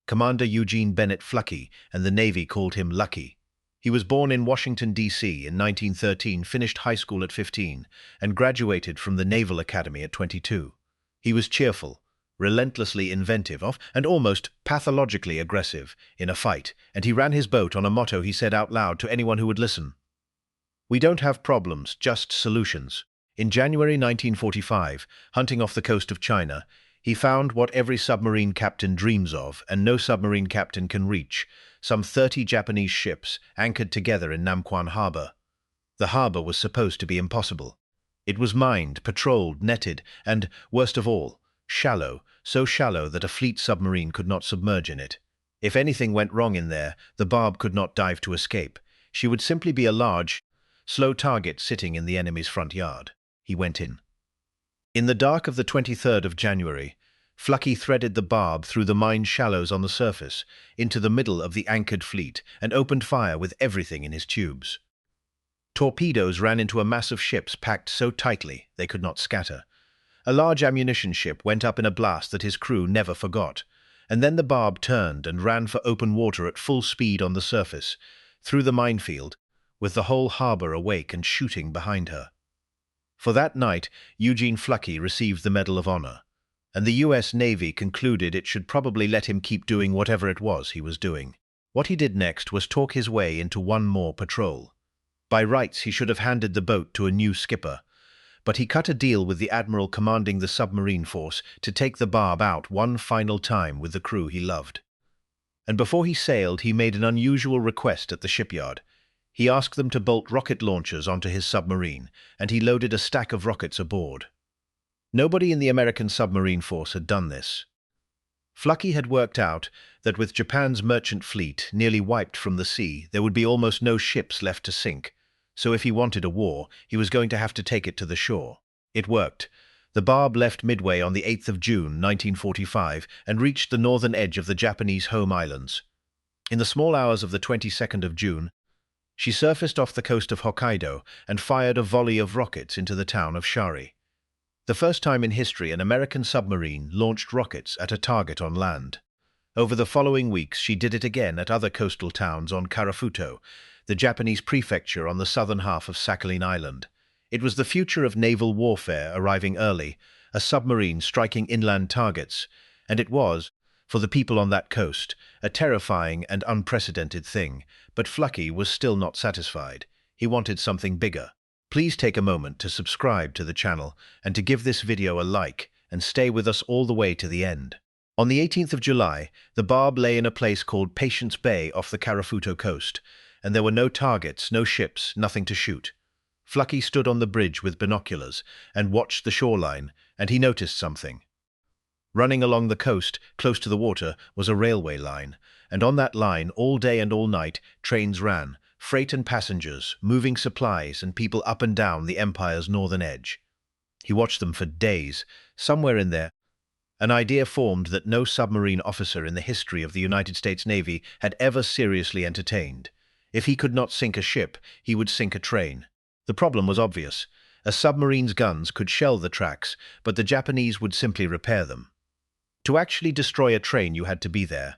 Commander Eugene Bennett Fluckey, and the Navy called him Lucky. He was born in Washington, D.C. in 1913, finished high school at 15, and graduated from the Naval Academy at 22. He was cheerful, relentlessly inventive, and almost pathologically aggressive in a fight, and he ran his boat on a motto he said out loud to anyone who would listen. "We don't have problems, just solutions." In January 1945, hunting off the coast of China, he found what every submarine captain dreams of and no submarine captain can reach: some 30 Japanese ships anchored together in Namquan Harbor. The harbor was supposed to be impossible. It was mined, patrolled, netted, and, worst of all, shallow, so shallow that a fleet submarine could not submerge in it. If anything went wrong in there, the Barb could not dive to escape. She would simply be a large, slow target sitting in the enemy's front yard. He went in. In the dark of the 23rd of January, Fluckey threaded the Barb through the mined shallows on the surface, into the middle of the anchored fleet, and opened fire with everything in his tubes. Torpedoes ran into a mass of ships packed so tightly they could not scatter. A large ammunition ship went up in a blast that his crew never forgot, and then the Barb turned and ran for open water at full speed on the surface, through the minefield, with the whole harbor awake and shooting behind her. For that night, Eugene Fluckey received the Medal of Honor, and the U.S. Navy concluded it should probably let him keep doing whatever it was he was doing. What he did next was talk his way into one more patrol. By rights, he should have handed the boat to a new skipper, but he cut a deal with the admiral commanding the submarine force to take the Barb out one final time with the crew he loved. And before he sailed, he made an unusual request at the shipyard. He asked them to bolt rocket launchers onto his submarine, and he loaded a stack of rockets aboard. Nobody in the American submarine force had done this. Fluckey had worked out that with Japan's merchant fleet nearly wiped from the sea, there would be almost no ships left to sink, so if he wanted a war, he was going to have to take it to the shore. It worked. The Barb left Midway on the 8th of June, 1945, and reached the northern edge of the Japanese home islands. In the small hours of the 22nd of June, she surfaced off the coast of Hokkaido and fired a volley of rockets into the town of Shari. The first time in history an American submarine launched rockets at a target on land. Over the following weeks, she did it again at other coastal towns on Karafuto, the Japanese prefecture on the southern half of Sakhalin Island. It was the future of naval warfare arriving early, a submarine striking inland targets, and it was, for the people on that coast, a terrifying and unprecedented thing. But Fluckey was still not satisfied. He wanted something bigger. Please take a moment to subscribe to the channel and to give this video a like, and stay with us all the way to the end. On the 18th of July, the Barb lay in a place called Patience Bay off the Karafuto coast, and there were no targets, no ships, nothing to shoot. Fluckey stood on the bridge with binoculars and watched the shoreline, and he noticed something. Running along the coast, close to the water, was a railway line, and on that line, all day and all night, trains ran, freight and passengers, moving supplies and people up and down the empire's northern edge. He watched them for days. Somewhere in there, an idea formed that no submarine officer in the history of the United States Navy had ever seriously entertained. If he could not sink a ship, he would sink a train. The problem was obvious. A submarine's guns could shell the tracks, but the Japanese would simply repair them. To actually destroy a train, you had to be there,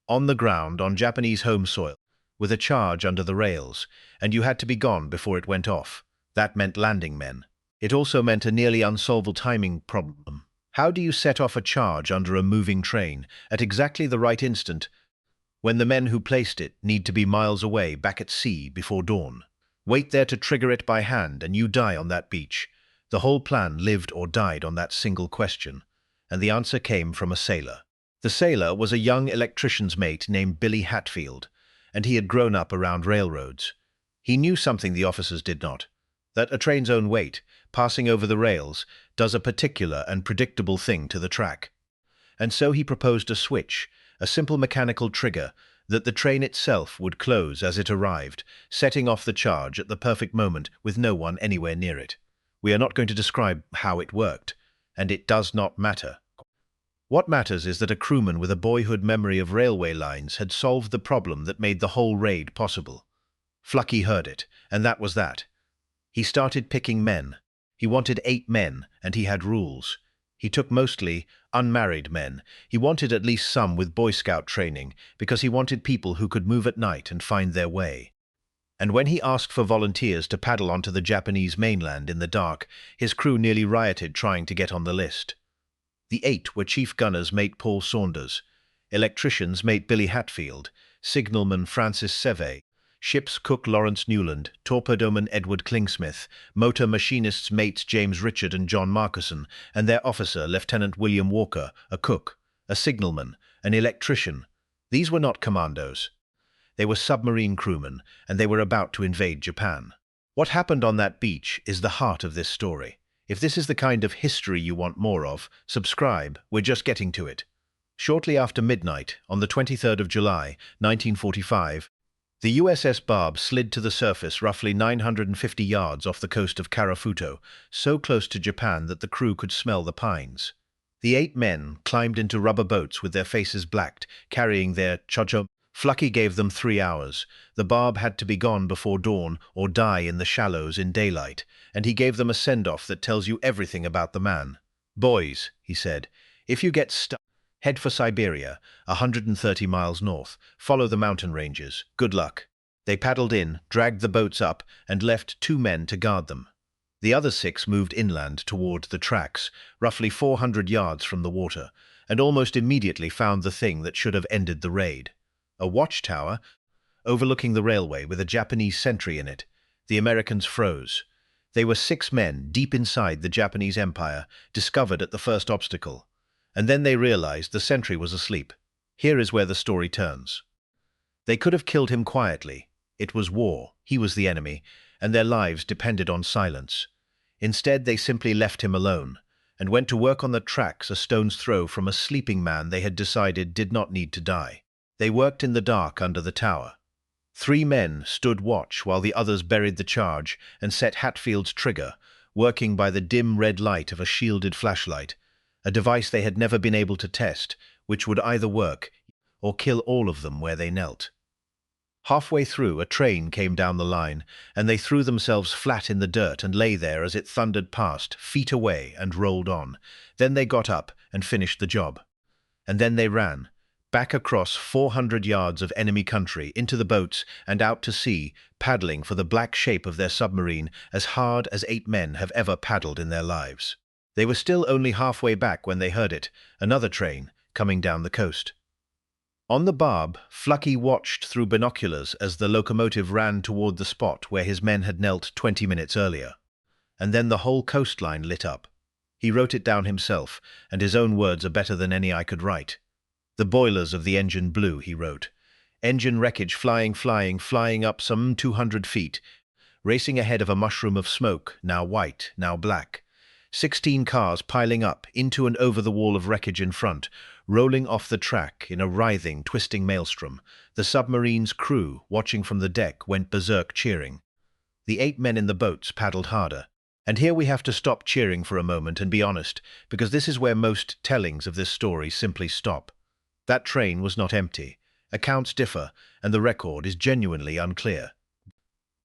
on the ground, on Japanese home soil, with a charge under the rails, and you had to be gone before it went off. That meant landing men. It also meant a nearly unsolvable timing problem. How do you set off a charge under a moving train at exactly the right instant, when the men who placed it need to be miles away, back at sea, before dawn? Wait there to trigger it by hand, and you die on that beach. The whole plan lived or died on that single question, and the answer came from a sailor. The sailor was a young electrician's mate named Billy Hatfield, and he had grown up around railroads. He knew something the officers did not, that a train's own weight, passing over the rails, does a particular and predictable thing to the track. And so he proposed a switch, a simple mechanical trigger, that the train itself would close as it arrived, setting off the charge at the perfect moment with no one anywhere near it. We are not going to describe how it worked, and it does not matter. What matters is that a crewman with a boyhood memory of railway lines had solved the problem that made the whole raid possible. Fluckey heard it, and that was that. He started picking men. He wanted 8 men, and he had rules. He took mostly unmarried men. He wanted at least some with Boy Scout training, because he wanted people who could move at night and find their way. And when he asked for volunteers to paddle onto the Japanese mainland in the dark, his crew nearly rioted trying to get on the list. The 8 were Chief Gunners Mate Paul Saunders, Electricians Mate Billy Hatfield, Signalman Francis Seve, Ship's Cook Lawrence Newland, Torpedoman Edward Klingsmith, Motor Machinists Mates James Richard and John Marcuson, and their officer Lieutenant William Walker, a cook, a signalman, an electrician. These were not commandos. They were submarine crewmen, and they were about to invade Japan. What happened on that beach is the heart of this story. If this is the kind of history you want more of, subscribe, we're just getting to it. Shortly after midnight, on the 23rd of July, 1945, the USS Barb slid to the surface roughly 950 yards off the coast of Karafuto, so close to Japan that the crew could smell the pines. The 8 men climbed into rubber boats with their faces blacked, carrying their chocho. Fluckey gave them 3 hours. The Barb had to be gone before dawn or die in the shallows in daylight, and he gave them a send-off that tells you everything about the man. "Boys," he said, "if you get stuck, head for Siberia, 130 miles north. Follow the mountain ranges. Good luck." They paddled in, dragged the boats up, and left 2 men to guard them. The other 6 moved inland toward the tracks, roughly 400 yards from the water, and almost immediately found the thing that should have ended the raid. A watchtower overlooking the railway with a Japanese sentry in it. The Americans froze. They were 6 men deep inside the Japanese Empire, discovered at the first obstacle. And then they realized the sentry was asleep. Here is where the story turns. They could have killed him quietly. It was war. He was the enemy, and their lives depended on silence. Instead, they simply left him alone and went to work on the tracks a stone's throw from a sleeping man they had decided did not need to die. They worked in the dark under the tower. 3 men stood watch while the others buried the charge and set Hatfield's trigger, working by the dim red light of a shielded flashlight, a device they had never been able to test, which would either work or kill all of them where they knelt. Halfway through, a train came down the line, and they threw themselves flat in the dirt and lay there as it thundered past, feet away, and rolled on. Then they got up and finished the job. And then they ran, back across 400 yards of enemy country, into the boats and out to sea, paddling for the black shape of their submarine as hard as 8 men have ever paddled in their lives. They were still only halfway back when they heard it, another train, coming down the coast. On the Barb, Fluckey watched through binoculars as the locomotive ran toward the spot where his men had knelt 20 minutes earlier. And then the whole coastline lit up. He wrote it down himself, and his own words are better than any I could write. "The boilers of the engine blew," he wrote. "Engine wreckage flying up some 200 feet, racing ahead of a mushroom of smoke, now white, now black. 16 cars piling up into and over the wall of wreckage in front, rolling off the track in a writhing, twisting maelstrom. The submarine's crew, watching from the deck, went berserk cheering. The 8 men in the boats paddled harder. And here we have to stop cheering for a moment and be honest, because this is where most tellings of this story simply stop. That train was not empty. Accounts differ, and the record is genuinely unclear.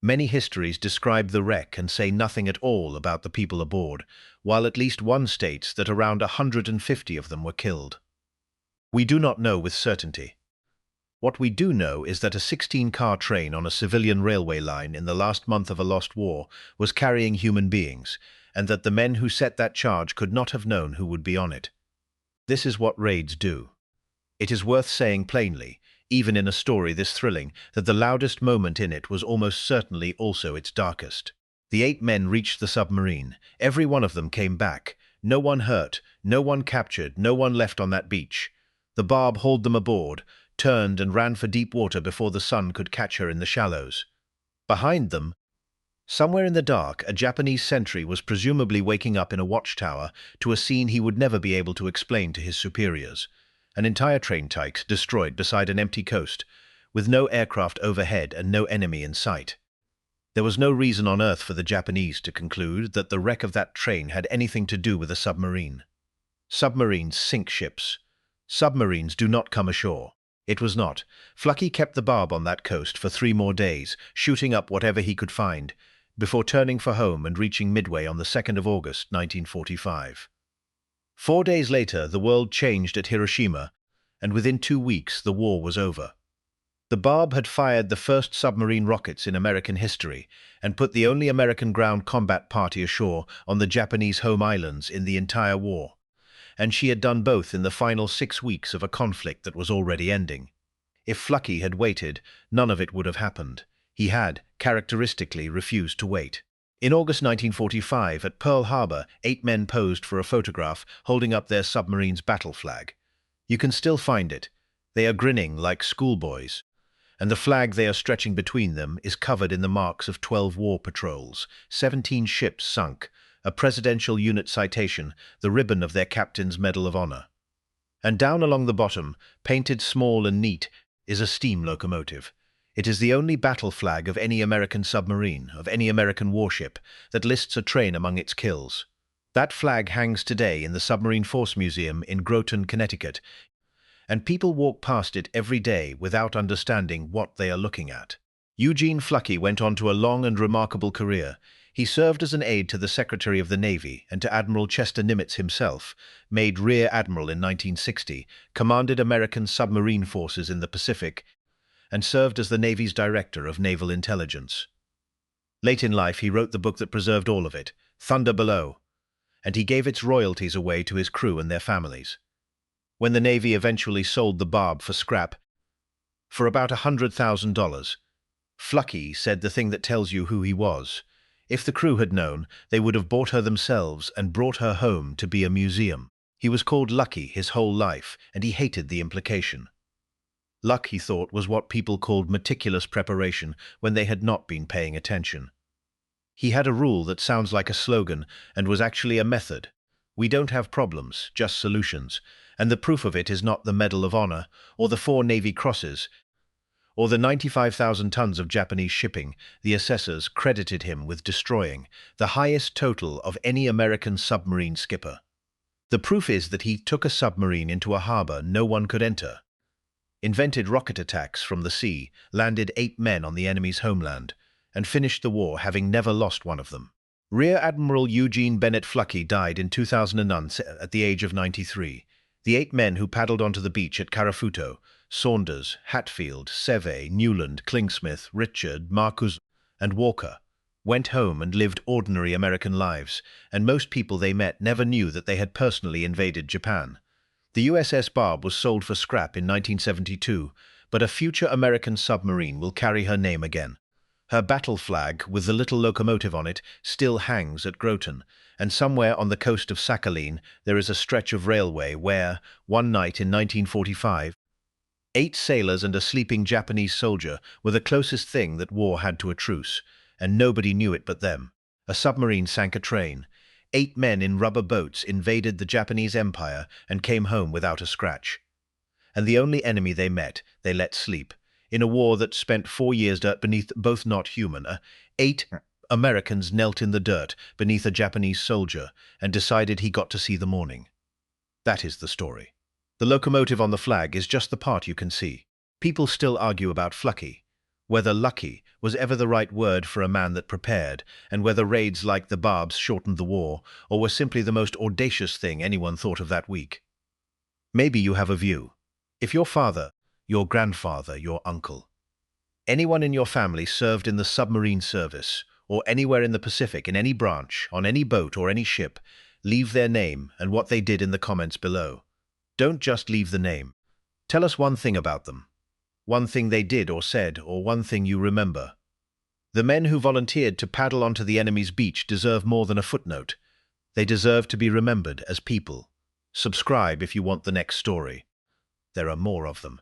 Many histories describe the wreck and say nothing at all about the people aboard, while at least one states that around 150 of them were killed. We do not know with certainty. What we do know is that a 16-car train on a civilian railway line in the last month of a lost war was carrying human beings, and that the men who set that charge could not have known who would be on it. This is what raids do. It is worth saying plainly, even in a story this thrilling, that the loudest moment in it was almost certainly also its darkest. The 8 men reached the submarine. Every one of them came back. No one hurt, no one captured, no one left on that beach. The Barb hauled them aboard, turned and ran for deep water before the sun could catch her in the shallows. Behind them, somewhere in the dark, a Japanese sentry was presumably waking up in a watchtower to a scene he would never be able to explain to his superiors. An entire train track destroyed beside an empty coast, with no aircraft overhead and no enemy in sight. There was no reason on earth for the Japanese to conclude that the wreck of that train had anything to do with a submarine. Submarines sink ships. Submarines do not come ashore. It was not. Fluckey kept the Barb on that coast for 3 more days, shooting up whatever he could find, before turning for home and reaching Midway on the 2nd of August, 1945. 4 days later, the world changed at Hiroshima, and within 2 weeks, the war was over. The Barb had fired the first submarine rockets in American history and put the only American ground combat party ashore on the Japanese home islands in the entire war. And she had done both in the final 6 weeks of a conflict that was already ending. If Fluckey had waited, none of it would have happened. He had, characteristically, refused to wait. In August 1945, at Pearl Harbor, 8 men posed for a photograph holding up their submarine's battle flag. You can still find it. They are grinning like schoolboys, and the flag they are stretching between them is covered in the marks of 12 war patrols, 17 ships sunk, a presidential unit citation, the ribbon of their captain's Medal of Honor. And down along the bottom, painted small and neat, is a steam locomotive. It is the only battle flag of any American submarine, of any American warship, that lists a train among its kills. That flag hangs today in the Submarine Force Museum in Groton, Connecticut, and people walk past it every day without understanding what they are looking at. Eugene Fluckey went on to a long and remarkable career. He served as an aide to the Secretary of the Navy and to Admiral Chester Nimitz himself, made Rear Admiral in 1960, commanded American submarine forces in the Pacific, and served as the Navy's Director of Naval Intelligence. Late in life, he wrote the book that preserved all of it, Thunder Below, and he gave its royalties away to his crew and their families. When the Navy eventually sold the Barb for scrap, for about $100,000, Fluckey said the thing that tells you who he was. If the crew had known, they would have bought her themselves and brought her home to be a museum. He was called Lucky his whole life, and he hated the implication. Luck, he thought, was what people called meticulous preparation when they had not been paying attention. He had a rule that sounds like a slogan and was actually a method. We don't have problems, just solutions, and the proof of it is not the Medal of Honor, or the 4 Navy Crosses, or the 95,000 tons of Japanese shipping the assessors credited him with destroying, the highest total of any American submarine skipper. The proof is that he took a submarine into a harbor no one could enter, invented rocket attacks from the sea, landed 8 men on the enemy's homeland, and finished the war having never lost one of them. Rear Admiral Eugene Bennett Fluckey died in 2009 at the age of 93. The 8 men who paddled onto the beach at Karafuto, Saunders, Hatfield, Seve, Newland, Klingsmith, Richard, Marcus, and Walker, went home and lived ordinary American lives, and most people they met never knew that they had personally invaded Japan. The USS Barb was sold for scrap in 1972, but a future American submarine will carry her name again. Her battle flag, with the little locomotive on it, still hangs at Groton, and somewhere on the coast of Sakhalin there is a stretch of railway where, one night in 1945, 8 sailors and a sleeping Japanese soldier were the closest thing that war had to a truce, and nobody knew it but them. A submarine sank a train. 8 men in rubber boats invaded the Japanese Empire and came home without a scratch. And the only enemy they met, they let sleep. In a war that spent 4 years beneath both not human, 8 Americans knelt in the dirt beneath a Japanese soldier and decided he got to see the morning. That is the story. The locomotive on the flag is just the part you can see. People still argue about Fluckey, whether lucky was ever the right word for a man that prepared, and whether raids like the Barb's shortened the war, or were simply the most audacious thing anyone thought of that week. Maybe you have a view. If your father, your grandfather, your uncle, anyone in your family served in the submarine service, or anywhere in the Pacific in any branch, on any boat or any ship, leave their name and what they did in the comments below. Don't just leave the name. Tell us one thing about them. One thing they did or said, or one thing you remember. The men who volunteered to paddle onto the enemy's beach deserve more than a footnote. They deserve to be remembered as people. Subscribe if you want the next story. There are more of them.